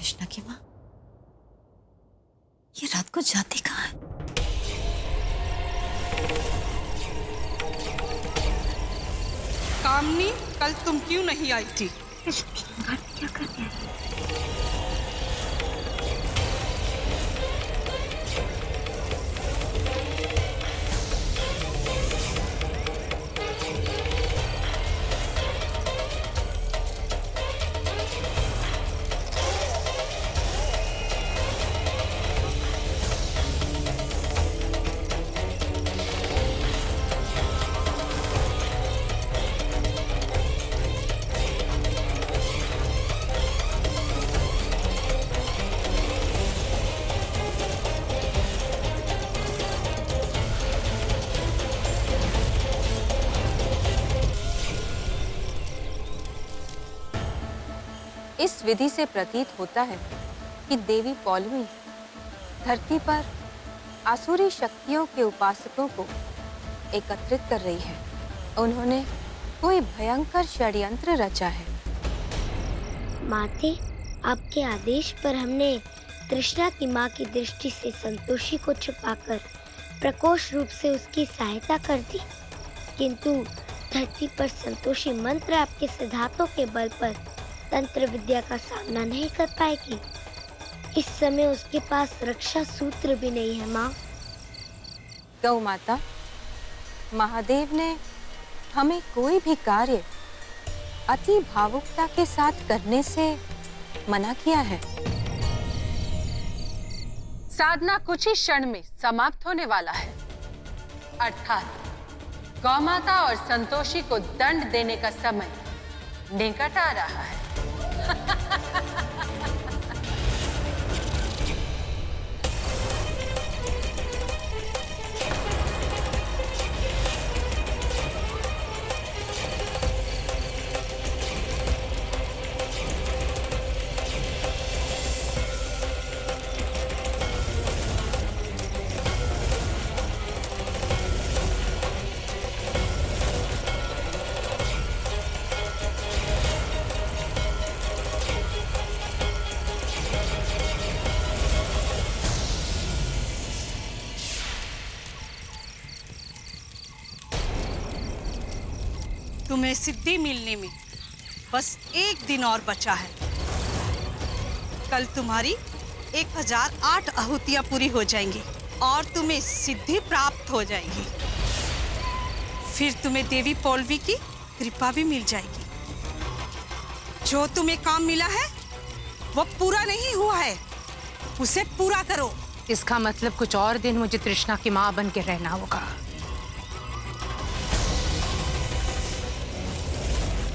कृष्णा की माँ ये रात को जाती कहाँ है? कामनी, कल तुम क्यों नहीं आई थी? कृष्ण घर में क्या करने आई? इस विधि से प्रतीत होता है कि देवी पौलमी धरती पर आसुरी शक्तियों के उपासकों को एकत्रित कर रही है। उन्होंने कोई भयंकर षड्यंत्र रचा है। माते, आपके आदेश पर हमने तृष्णा की माँ की दृष्टि से संतोषी को छुपाकर प्रकोष्ठ रूप से उसकी सहायता कर दी, किंतु धरती पर संतोषी मंत्र आपके सिद्धांतों के बल पर तंत्र विद्या का सामना नहीं कर पाएगी। इस समय उसके पास रक्षा सूत्र भी नहीं है माँ। गौ माता, महादेव ने हमें कोई भी कार्य अति भावुकता के साथ करने से मना किया है। साधना कुछ ही क्षण में समाप्त होने वाला है, अर्थात गौमाता और संतोषी को दंड देने का समय निकट आ रहा है। तुम्हें सिद्धि मिलने में बस एक दिन और बचा है। कल तुम्हारी 1008 आहुतियां पूरी हो जाएंगी और तुम्हें सिद्धि प्राप्त हो जाएगी। फिर तुम्हें देवी पौलमी की कृपा भी मिल जाएगी। जो तुम्हें काम मिला है वो पूरा नहीं हुआ है, उसे पूरा करो। इसका मतलब कुछ और दिन मुझे तृष्णा की माँ बन के रहना होगा।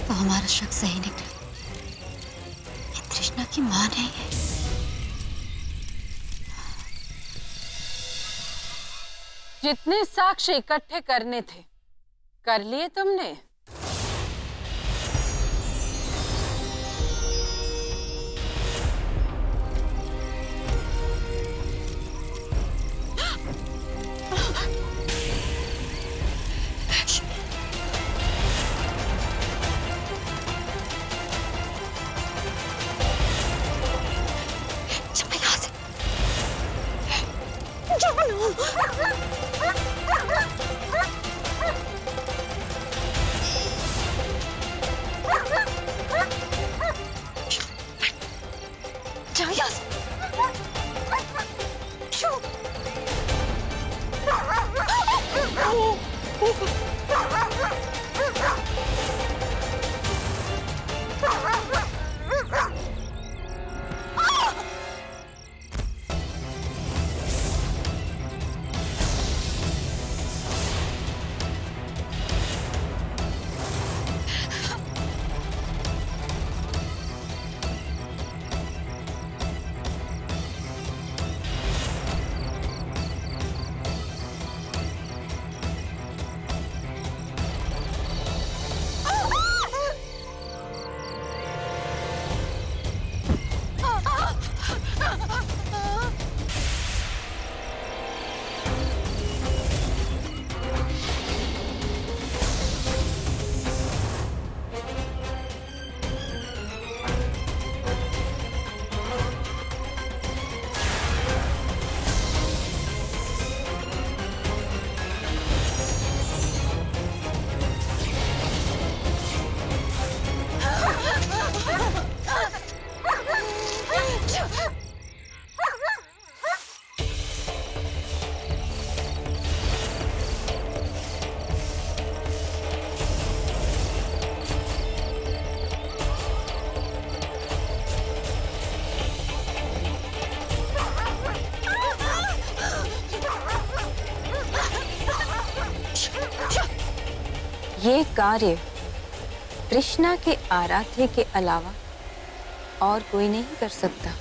तो हमारा शक सही निकला, ये कृष्णा की माँ नहीं है। जितने साक्ष्य इकट्ठे करने थे कर लिए तुमने। कार्य तृष्णा के आराध्य के अलावा और कोई नहीं कर सकता।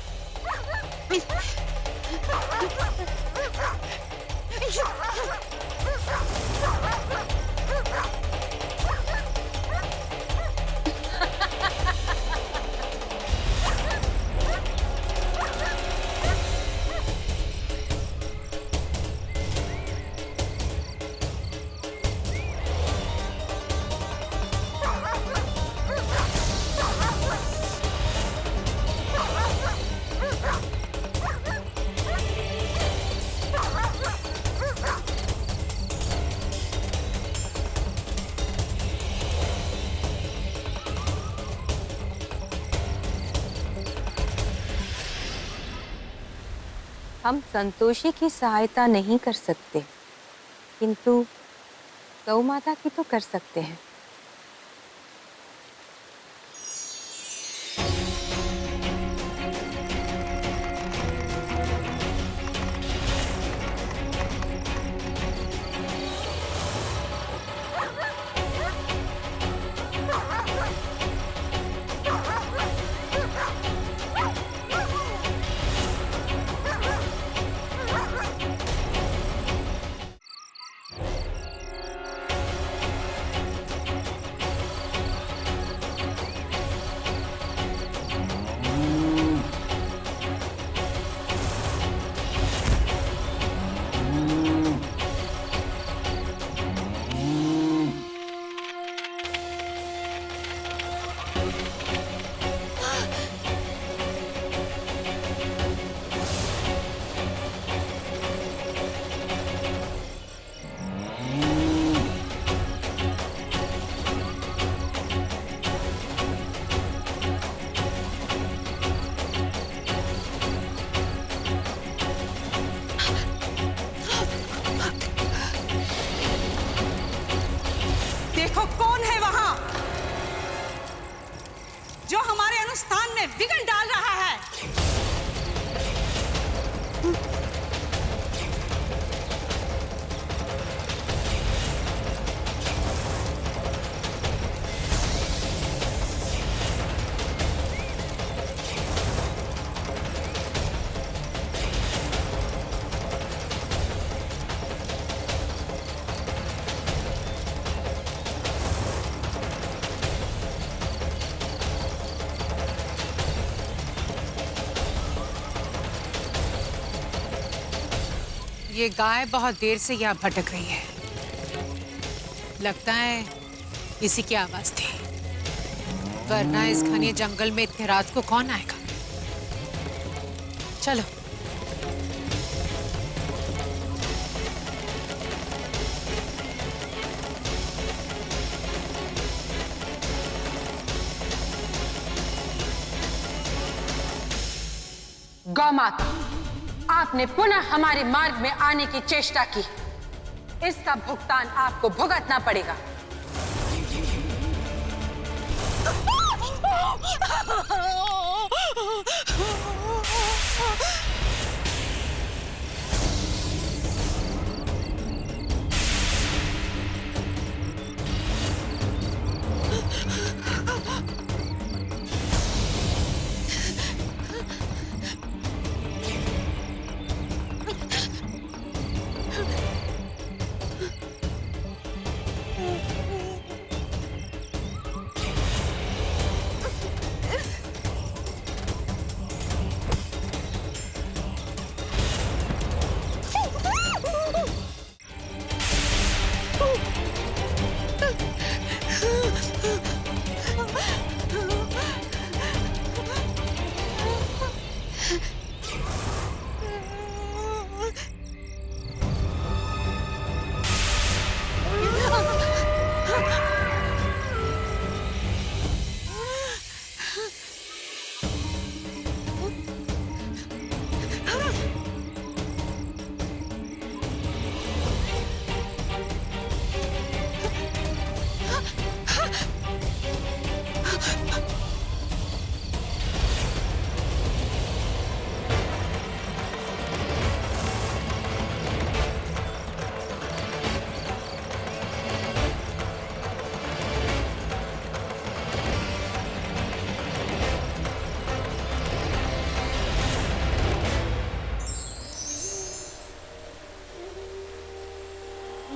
हम संतोषी की सहायता नहीं कर सकते, किंतु गौ माता की तो कर सकते हैं। देखो कौन है वहां जो हमारे अनुष्ठान में विघ्न डाल रहा है। ये गाय बहुत देर से यहाँ भटक रही है। लगता है इसी की आवाज थी, वरना इस घने जंगल में इतनी रात को कौन आएगा। चलो। गौ माता, आपने पुनः हमारे मार्ग में आने की चेष्टा की, इसका भुगतान आपको भुगतना पड़ेगा।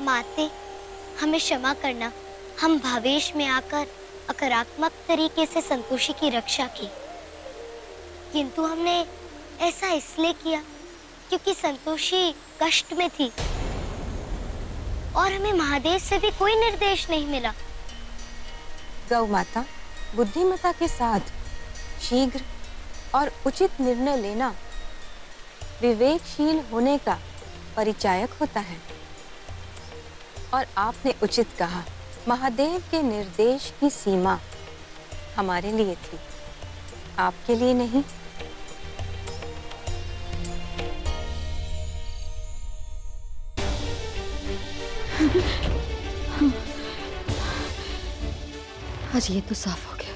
माते, हमें क्षमा करना। हम भावेश में आकर अकारात्मक तरीके से संतोषी की रक्षा की, किंतु हमने ऐसा इसलिए किया क्योंकि संतोषी कष्ट में थी और हमें महादेव से भी कोई निर्देश नहीं मिला। गौ माता बुद्धिमत्ता के साथ शीघ्र और उचित निर्णय लेना विवेकशील होने का परिचायक होता है। और आपने उचित कहा, महादेव के निर्देश की सीमा हमारे लिए थी, आपके लिए नहीं। आज ये तो साफ हो गया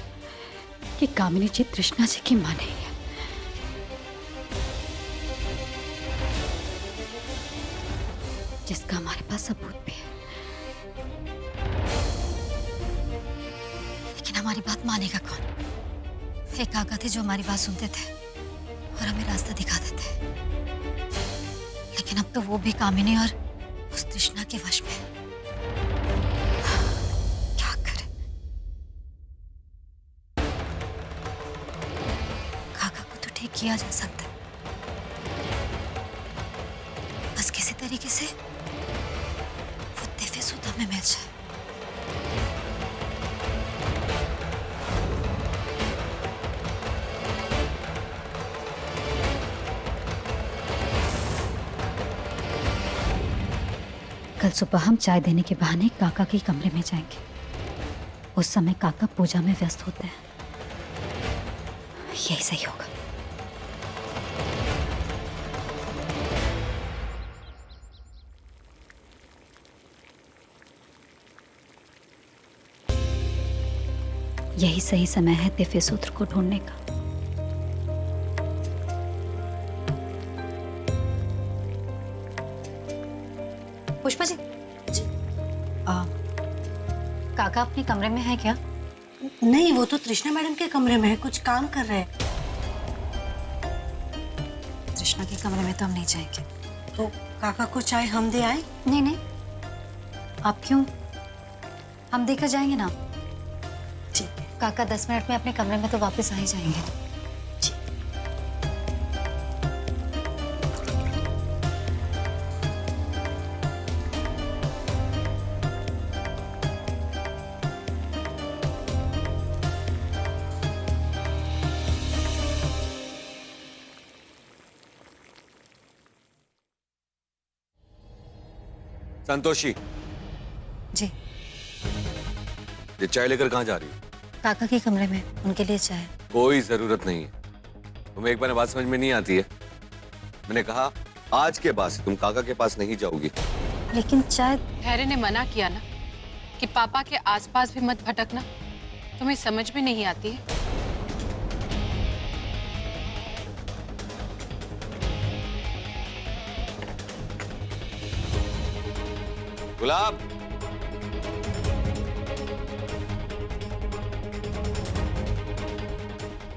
कि कामिनी जी तृष्णा जी की मां नहीं है। जिसका हमारे पास सबूत भी है, लेकिन हमारी बात मानेगा कौन? एक काका थे जो हमारी बात सुनते थे और हमें रास्ता दिखाते थे, लेकिन अब तो वो भी कामिनी और उस तृष्णा के वश में है। क्या करें? काका को तो ठीक किया जा सकता है, बस किसी तरीके से वो दिव्य सूत्र हमें मिल जाए। कल सुबह हम चाय देने के बहाने काका के कमरे में जाएंगे। उस समय काका पूजा में व्यस्त होते हैं, यही सही होगा। यही सही समय है दिव्य सूत्र को ढूंढने का। पुष्पा जी, काका अपने कमरे में है क्या? नहीं, वो तो तृष्णा मैडम के कमरे में है, कुछ काम कर रहे हैं। तृष्णा के कमरे में तो हम नहीं जाएंगे। तो काका को चाय हम दे आए? नहीं नहीं, आप क्यों? हम देकर जाएंगे ना। ठीक है। काका 10 मिनट में अपने कमरे में तो वापस आ ही जाएंगे। संतोषी जी, ये चाय लेकर कहाँ जा रही हो? काका के कमरे में उनके लिए चाय। कोई जरूरत नहीं है, तुम्हें एक बार बात समझ में नहीं आती है। मैंने कहा आज के बाद से तुम काका के पास नहीं जाओगी। लेकिन चाय। हैरे ने मना किया ना कि पापा के आसपास भी मत भटकना, तुम्हें समझ में नहीं आती है। गुलाब,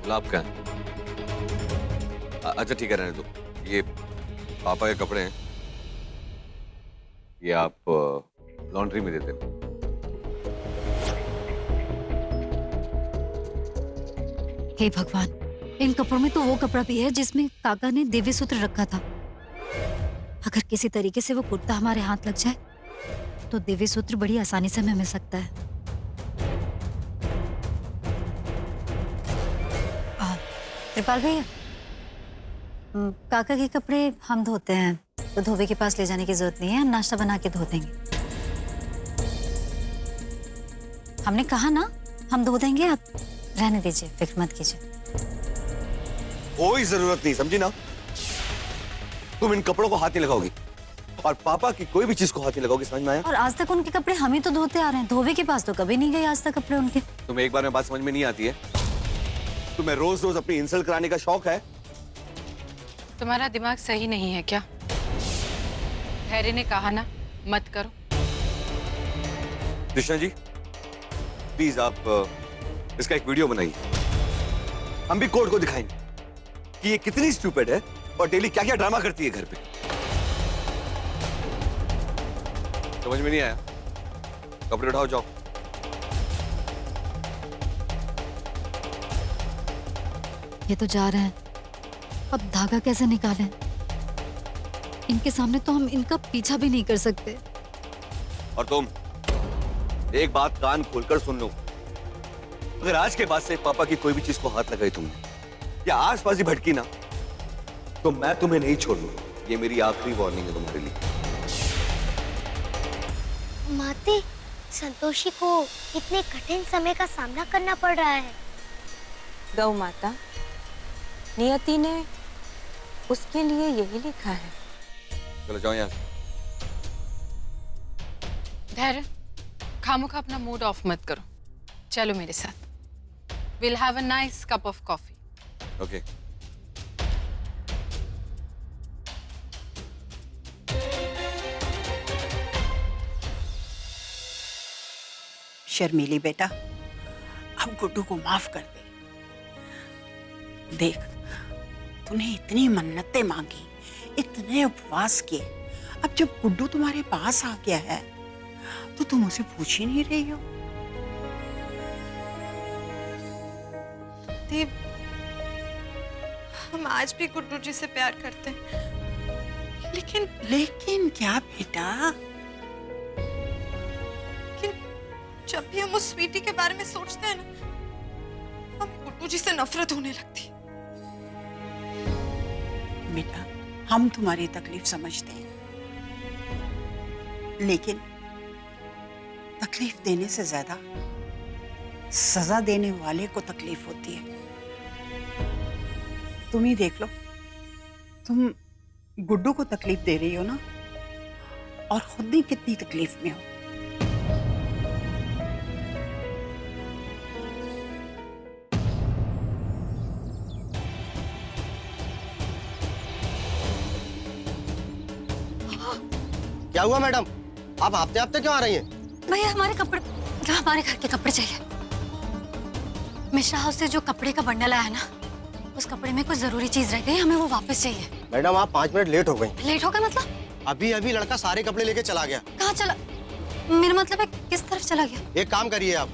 गुलाब का? अच्छा ठीक है, रहने दो। ये पापा के कपड़े हैं, ये आप लॉन्ड्री में दे देना। हे भगवान, इन कपड़ों में तो वो कपड़ा भी है जिसमें काका ने दिव्य सूत्र रखा था। अगर किसी तरीके से वो कुर्ता हमारे हाथ लग जाए तो दिव्य सूत्र बड़ी आसानी से हमें मिल सकता है। कृपाल भैया, काका के कपड़े हम धोते हैं, तो धोबी के पास ले जाने की जरूरत नहीं है, हम नाश्ता बना के धो देंगे। हमने कहा ना, हम धो देंगे, आप रहने दीजिए, फिक्र मत कीजिए। कोई जरूरत नहीं, समझी ना? तुम इन कपड़ों को हाथ नहीं लगाओगी और पापा की कोई भी चीज को हाथ नहीं लगाओगी, समझ में आया? और आज तक उनके कपड़े हम ही तो धोते आ रहे हैं, धोबी के पास तो कभी नहीं गए आज तक कपड़े उनके। तुम्हें एक बार में बात समझ में नहीं आती है? तुम्हें रोज रोज अपनी इंसल्ट कराने का शौक है? तुम्हारा दिमाग सही नहीं है क्या? हैरे ने कहा ना, मत करो। कृष्णा जी, प्लीज आप इसका एक वीडियो बनाइए, हम भी कोर्ट को दिखाएंगे कि ये कितनी स्टूपिड है और डेली क्या क्या ड्रामा करती है घर पे। समझ में नहीं आया? कपड़े उठाओ, जाओ। ये तो जा रहे हैं, अब धागा कैसे निकालें? इनके सामने तो हम इनका पीछा भी नहीं कर सकते। और तुम एक बात कान खोलकर सुन लो, अगर आज के बाद से पापा की कोई भी चीज को हाथ लगाई तुमने या आसपास ही भटकी ना, तो मैं तुम्हें नहीं छोड़ूंगा। ये मेरी आखिरी वार्निंग है तुम्हारे लिए। माते, संतोषी को इतने कठिन समय का सामना करना पड़ रहा है। गौ माता, नियति ने उसके लिए यही लिखा है। चलो जाओ यहाँ से। धैर्य, खामोखा अपना मूड ऑफ मत करो, चलो मेरे साथ। Will have a nice cup of coffee. Okay. शर्मीली बेटा, अब गुड्डू को माफ कर दे। देख, तूने इतनी मन्नतें मांगी, इतने उपवास किए, अब जब गुड्डू तुम्हारे पास आ गया है तो तुम उसे पूछ ही नहीं रही हो। दीप, हम आज भी गुड्डू जी से प्यार करते हैं, लेकिन क्या बेटा? जब भी हम उस स्वीटी के बारे में सोचते हैं ना, हमें गुड्डू जी से नफरत होने लगती है। बेटा, हम तुम्हारी तकलीफ समझते हैं, लेकिन तकलीफ देने से ज्यादा सजा देने वाले को तकलीफ होती है। तुम ही देख लो, तुम गुड्डू को तकलीफ दे रही हो ना, और खुद भी कितनी तकलीफ में हो। क्या हुआ मैडम, आप हफ्ते हफ्ते क्यों आ रही हैं? भैया हमारे कपड़े, मतलब हमारे घर के कपड़े चाहिए। मिश्रा हाउस से जो कपड़े का बंडल आया ना, उस कपड़े में कुछ जरूरी चीज रह गई, हमें वो वापस चाहिए। मैडम आप 5 मिनट लेट हो गई। लेट हो गए मतलब? अभी अभी लड़का सारे कपड़े लेके चला गया। कहाँ चला? मेरा मतलब है किस तरफ चला गया? एक काम करिए, आप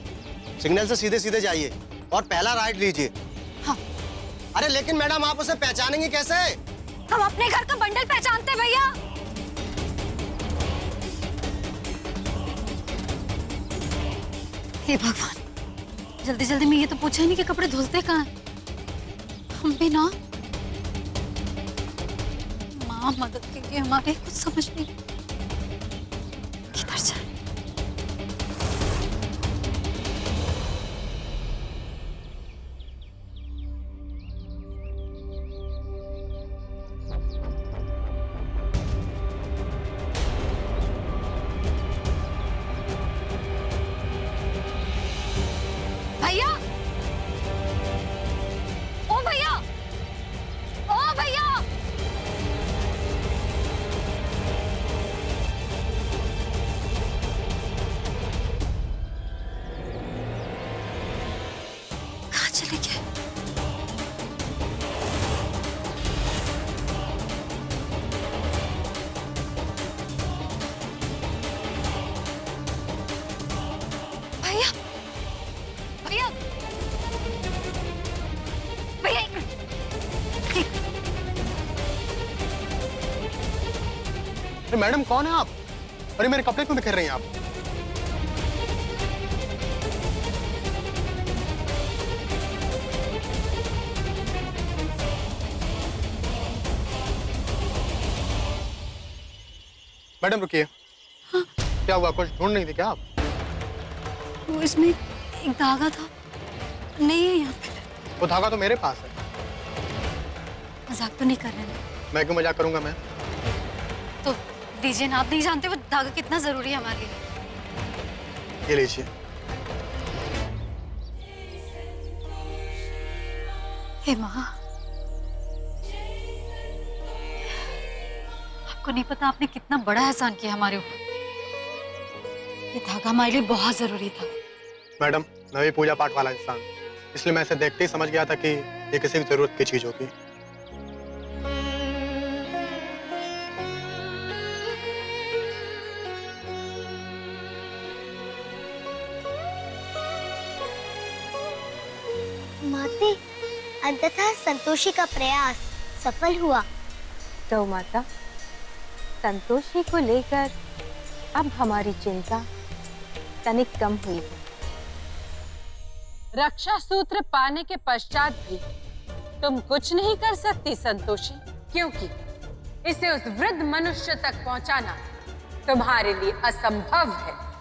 सिग्नल से सीधे सीधे जाइए और पहला राइट लीजिए। हाँ। अरे लेकिन मैडम आप उसे पहचानेंगे कैसे? हम अपने घर का बंडल पहचानते हैं भैया। हे भगवान, जल्दी जल्दी में ये तो पूछा ही नहीं कि कपड़े धुलते कहाँ हैं। हम भी ना, माँ मदद कीजिए हमारे, कुछ समझ नहीं किधर जाए। भैया, ओ भैया, ओ भैया, कहाँ चले गए? भैया, भैया, भैया, अरे मैडम कौन है आप? अरे मेरे कपड़े क्यों बिखेर रही हैं आप? मैडम रुकिए। हाँ? क्या हुआ, कुछ ढूंढ नहीं थी क्या आप? वो इसमें एक धागा था, नहीं है यहाँ पे। वो धागा तो मेरे पास है। मजाक तो नहीं कर रहे हैं? मैं क्यों मजाक करूंगा? मैं तो दीजिए ना, आप नहीं जानते वो धागा कितना जरूरी है हमारे लिए। ये लीजिए। हे माँ, आपको नहीं पता आपने कितना बड़ा एहसान किया हमारे ऊपर। ये धागा हमारे लिए बहुत जरूरी था। मैडम, मैं भी पूजा पाठ वाला इंसान, इसलिए मैं इसे देखते ही समझ गया था कि ये किसी की जरूरत की चीज होगी। माते, अंततः संतोषी का प्रयास सफल हुआ। तो माता, संतोषी को लेकर अब हमारी चिंता तनिक कम हुई है। रक्षा सूत्र पाने के पश्चात भी तुम कुछ नहीं कर सकती संतोषी, क्योंकि इसे उस वृद्ध मनुष्य तक पहुंचाना तुम्हारे लिए असंभव है।